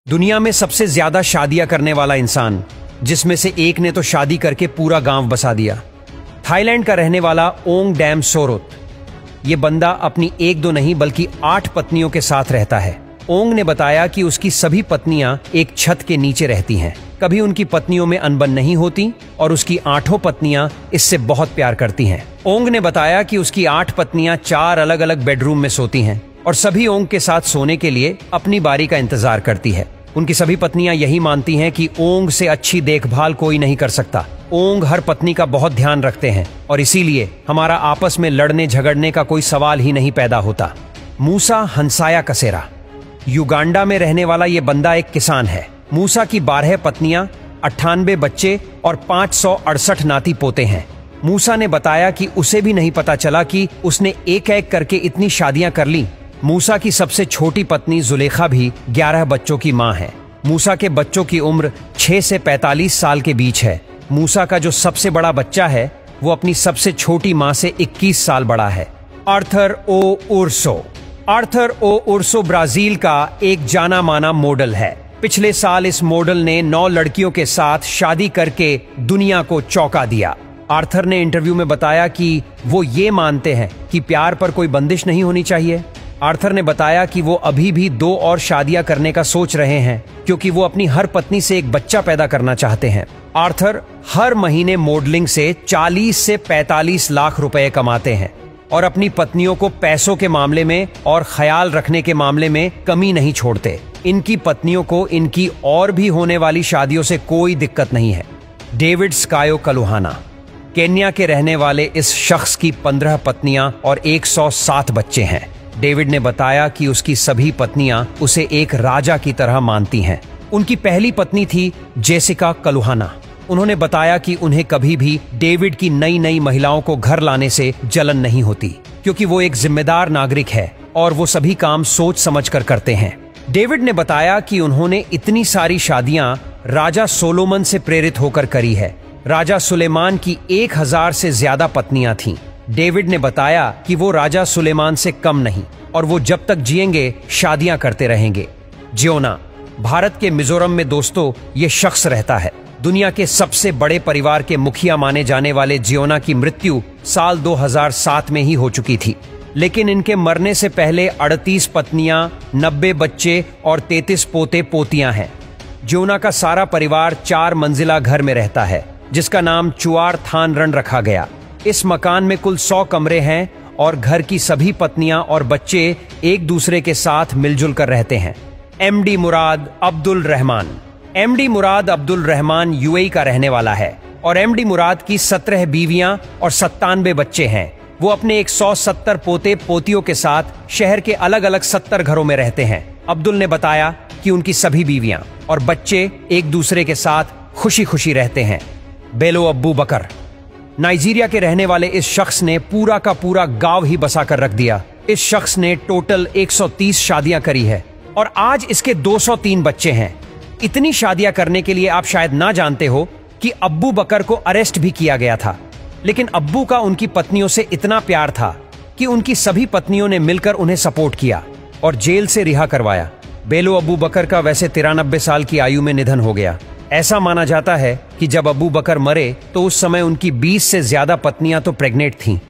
दुनिया में सबसे ज्यादा शादियां करने वाला इंसान, जिसमें से एक ने तो शादी करके पूरा गांव बसा दिया। थाईलैंड का रहने वाला ओंग डैम सोरोत। ये बंदा अपनी एक दो नहीं बल्कि 8 पत्नियों के साथ रहता है। ओंग ने बताया कि उसकी सभी पत्नियां एक छत के नीचे रहती हैं। कभी उनकी पत्नियों में अनबन नहीं होती और उसकी 8 पत्नियां इससे बहुत प्यार करती हैं। ओंग ने बताया कि उसकी 8 पत्नियां 4 अलग अलग बेडरूम में सोती हैं और सभी ओंग के साथ सोने के लिए अपनी बारी का इंतजार करती है। उनकी सभी पत्नियां यही मानती हैं कि ओंग से अच्छी देखभाल कोई नहीं कर सकता। ओंग हर पत्नी का बहुत ध्यान रखते हैं और इसीलिए हमारा आपस में लड़ने झगड़ने का कोई सवाल ही नहीं पैदा होता। मूसा हंसाया कसेरा। युगांडा में रहने वाला ये बंदा एक किसान है। मूसा की 12 पत्नियां, 98 बच्चे और 568 नाती पोते हैं। मूसा ने बताया कि उसे भी नहीं पता चला कि उसने एक एक करके इतनी शादियां कर ली। मूसा की सबसे छोटी पत्नी जुलेखा भी 11 बच्चों की मां है। मूसा के बच्चों की उम्र 6 से 45 साल के बीच है। मूसा का जो सबसे बड़ा बच्चा है वो अपनी सबसे छोटी मां से 21 साल बड़ा है। आर्थर ओ उर्सो। आर्थर ओ उर्सो ब्राजील का एक जाना माना मॉडल है। पिछले साल इस मॉडल ने 9 लड़कियों के साथ शादी करके दुनिया को चौंका दिया। आर्थर ने इंटरव्यू में बताया कि वो ये मानते हैं कि प्यार पर कोई बंदिश नहीं होनी चाहिए। आर्थर ने बताया कि वो अभी भी 2 और शादियां करने का सोच रहे हैं क्योंकि वो अपनी हर पत्नी से एक बच्चा पैदा करना चाहते हैं। आर्थर हर महीने मॉडलिंग से 40 से 45 लाख रुपए कमाते हैं और अपनी पत्नियों को पैसों के मामले में और ख्याल रखने के मामले में कमी नहीं छोड़ते। इनकी पत्नियों को इनकी और भी होने वाली शादियों से कोई दिक्कत नहीं है। डेविड स्कायो कलुहाना। केन्या के रहने वाले इस शख्स की 15 पत्नियां और 107 बच्चे हैं। डेविड ने बताया कि उसकी सभी पत्नियां उसे एक राजा की तरह मानती हैं। उनकी पहली पत्नी थी जेसिका कलुहाना। उन्होंने बताया कि उन्हें कभी भी डेविड की नई नई महिलाओं को घर लाने से जलन नहीं होती क्योंकि वो एक जिम्मेदार नागरिक है और वो सभी काम सोच समझ कर करते हैं। डेविड ने बताया कि उन्होंने इतनी सारी शादियां राजा सोलोमन से प्रेरित होकर करी है। राजा सुलेमान की 1000 से ज्यादा पत्नियां थीं। डेविड ने बताया कि वो राजा सुलेमान से कम नहीं और वो जब तक जिएंगे शादियां करते रहेंगे। जियोना। भारत के मिजोरम में दोस्तों ये शख्स रहता है। दुनिया के सबसे बड़े परिवार के मुखिया माने जाने वाले जियोना की मृत्यु साल 2007 में ही हो चुकी थी, लेकिन इनके मरने से पहले 38 पत्नियां, 90 बच्चे और 33 पोते पोतियां हैं। जियोना का सारा परिवार 4 मंजिला घर में रहता है जिसका नाम चुआर थान रन रखा गया। इस मकान में कुल 100 कमरे हैं और घर की सभी पत्नियां और बच्चे एक दूसरे के साथ मिलजुल कर रहते हैं। एमडी मुराद अब्दुल रहमान। एमडी मुराद अब्दुल रहमान यूएई का रहने वाला है और एमडी मुराद की 17 बीवियां और 97 बच्चे हैं। वो अपने 170 पोते पोतियों के साथ शहर के अलग अलग 70 घरों में रहते हैं। अब्दुल ने बताया कि उनकी सभी बीवियां और बच्चे एक दूसरे के साथ खुशी खुशी रहते हैं। बेलो अब्बू बकर। नाइजीरिया के रहने वाले इस शख्स ने पूरा का पूरा गांव ही बसा कर रख दिया। इस शख्स ने टोटल 130 शादियां करी है और आज इसके 203 बच्चे हैं। इतनी शादियां करने के लिए आप शायद ना जानते हो कि अब्बू बकर को अरेस्ट भी किया गया था, लेकिन अब्बू का उनकी पत्नियों से इतना प्यार था कि उनकी सभी पत्नियों ने मिलकर उन्हें सपोर्ट किया और जेल से रिहा करवाया। बेलो अब्बू बकर का वैसे 93 साल की आयु में निधन हो गया। ऐसा माना जाता है कि जब अब्बू बकर मरे तो उस समय उनकी 20 से ज्यादा पत्नियां तो प्रेग्नेंट थीं।